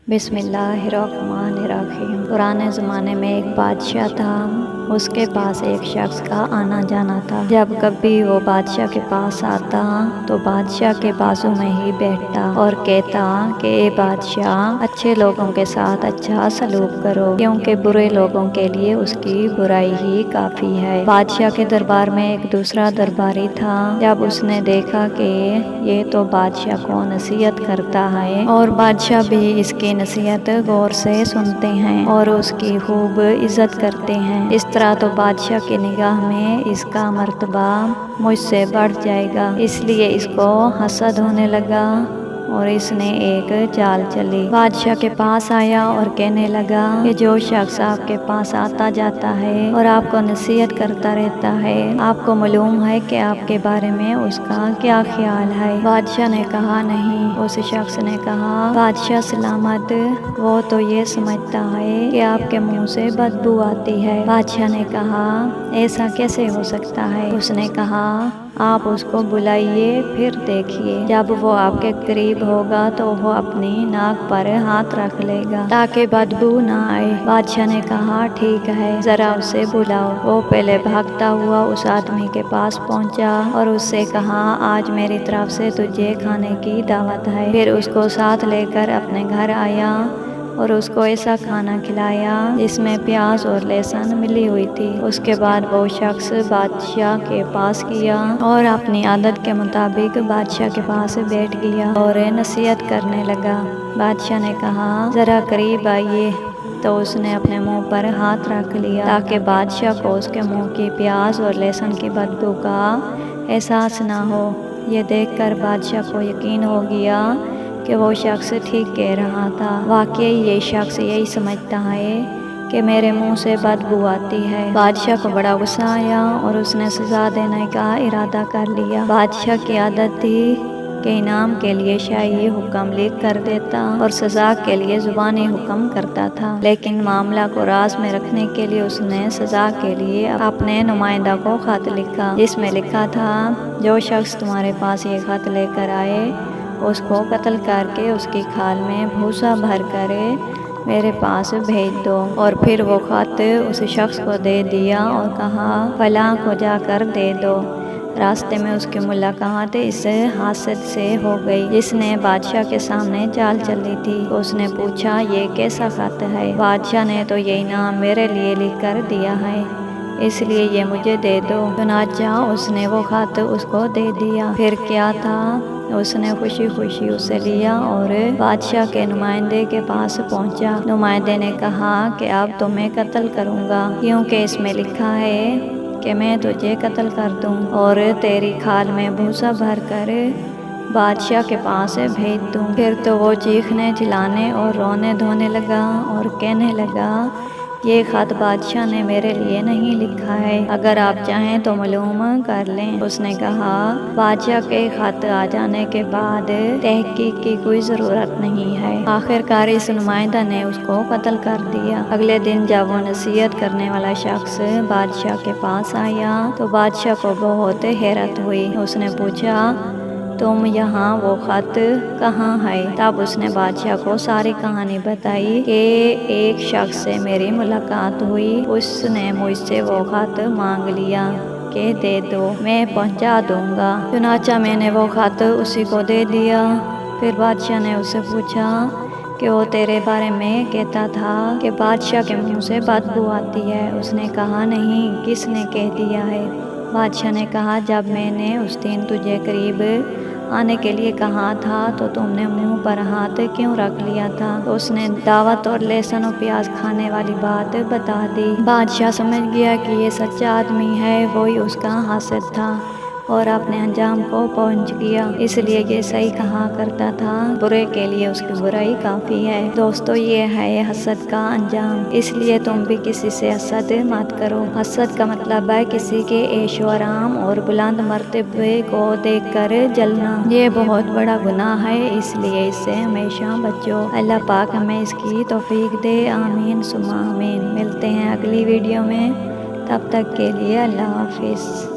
बिस्मिल्लाहिर्रहमानिर्रहीम। पुराने ज़माने में एक बादशाह था। उसके पास एक शख्स का आना जाना था। जब कभी वो बादशाह के पास आता तो बादशाह के बाजू में ही बैठता और कहता कि ए बादशाह, अच्छे लोगों के साथ अच्छा सलूक करो, क्योंकि बुरे लोगों के लिए उसकी बुराई ही काफ़ी है। बादशाह के दरबार में एक दूसरा दरबारी था। जब उसने देखा कि ये तो बादशाह को नसीहत करता है और बादशाह भी इसकी नसीहत गौर से सुनते हैं और उसकी खूब इज्जत करते हैं, इस तरह तो बादशाह की निगाह में इसका मर्तबा मुझसे बढ़ जाएगा। इसलिए इसको हसद होने लगा और इसने एक चाल चली। बादशाह के पास आया और कहने लगा कि जो शख्स आपके पास आता जाता है और आपको नसीहत करता रहता है, आपको मालूम है कि आपके बारे में उसका क्या ख्याल है? बादशाह ने कहा नहीं। उस शख्स ने कहा, बादशाह सलामत, वो तो ये समझता है कि आपके मुंह से बदबू आती है। बादशाह ने कहा, ऐसा कैसे हो सकता है? उसने कहा, आप उसको बुलाइए, फिर देखिए, जब वो आपके करीब होगा तो वो अपनी नाक पर हाथ रख लेगा ताकि बदबू ना आए। बादशाह ने कहा, ठीक है, जरा उसे बुलाओ। वो पहले भागता हुआ उस आदमी के पास पहुंचा और उससे कहा, आज मेरी तरफ से तुझे खाने की दावत है। फिर उसको साथ लेकर अपने घर आया और उसको ऐसा खाना खिलाया जिसमें प्याज और लहसुन मिली हुई थी। उसके बाद वो शख्स बादशाह के पास गया और अपनी आदत के मुताबिक बादशाह के पास बैठ गया और नसीहत करने लगा। बादशाह ने कहा, जरा करीब आइए। तो उसने अपने मुंह पर हाथ रख लिया ताकि बादशाह को उसके मुंह की प्याज और लहसुन की बदबू का एहसास ना हो। ये देखकर बादशाह को यकीन हो गया कि वो शख्स ठीक कह रहा था। वाकई ये शख्स यही समझता है कि मेरे मुंह से बदबू आती है। बादशाह को बड़ा गुस्सा आया और उसने सज़ा देने का इरादा कर लिया। बादशाह की आदत थी कि इनाम के लिए शाही हुक्म लिख कर देता और सज़ा के लिए ज़ुबानी हुक्म करता था, लेकिन मामला को राज में रखने के लिए उसने सज़ा के लिए अपने नुमाइंदा को खत लिखा, जिसमें लिखा था, जो शख्स तुम्हारे पास ये खत लेकर आए उसको कत्ल करके उसकी खाल में भूसा भर कर मेरे पास भेज दो। और फिर वो खत उस शख्स को दे दिया और कहा, फलां को जाकर दे दो। रास्ते में उसके मुल्ला कहाँ थे, इस हादसे से हो गई जिसने बादशाह के सामने चाल चली थी। तो उसने पूछा, ये कैसा खत है? बादशाह ने तो ये इनाम मेरे लिए लिख कर दिया है, इसलिए ये मुझे दे दो। चुनाचा उसने वो खत उसको दे दिया। फिर क्या था, उसने खुशी खुशी उसे लिया और बादशाह के नुमाइंदे के पास पहुंचा। नुमाइंदे ने कहा कि अब तो मैं कत्ल करूंगा, क्योंकि इसमें लिखा है कि मैं तुझे कत्ल कर दूं और तेरी खाल में भूसा भर कर बादशाह के पास भेज दूं। फिर तो वो चीखने चिल्लाने और रोने धोने लगा और कहने लगा, ये खत बादशाह ने मेरे लिए नहीं लिखा है, अगर आप चाहें तो मालूम कर लें। उसने कहा, बादशाह के खत आ जाने के बाद तहकीक की कोई ज़रूरत नहीं है। आखिरकार इस नुमाइंदा ने उसको कत्ल कर दिया। अगले दिन जब वो नसीहत करने वाला शख्स बादशाह के पास आया तो बादशाह को बहुत हैरत हुई। उसने पूछा, तुम यहाँ, वो खत कहाँ है? तब उसने बादशाह को सारी कहानी बताई कि एक शख्स से मेरी मुलाकात हुई, उसने मुझसे वो खत मांग लिया कि दे दो, मैं पहुँचा दूँगा। चुनाचा मैंने वो खत उसी को दे दिया। फिर बादशाह ने उससे पूछा कि वो तेरे बारे में कहता था कि बादशाह के मुँह से बदबू आती है। उसने कहा, नहीं, किसने कह दिया है? बादशाह ने कहा, जब मैंने उस दिन तुझे करीब आने के लिए कहा था तो तुमने मुंह पर हाथ क्यों रख लिया था? तो उसने दावत और लहसुन और प्याज खाने वाली बात बता दी। बादशाह समझ गया कि ये सच्चा आदमी है, वही उसका हासिद था और अपने अंजाम को पहुंच गया। इसलिए ये सही कहा करता था, बुरे के लिए उसकी बुराई काफ़ी है। दोस्तों, ये है हसद का अंजाम, इसलिए तुम भी किसी से हसद मत करो। हसद का मतलब है किसी के ऐशो आराम और बुलंद मर्तबे को देखकर जलना। ये बहुत बड़ा गुनाह है, इसलिए इससे हमेशा बचो। अल्लाह पाक हमें इसकी तौफीक दे। आमीन सुम्मा आमीन। मिलते हैं अगली वीडियो में, तब तक के लिए अल्लाह हाफिज़।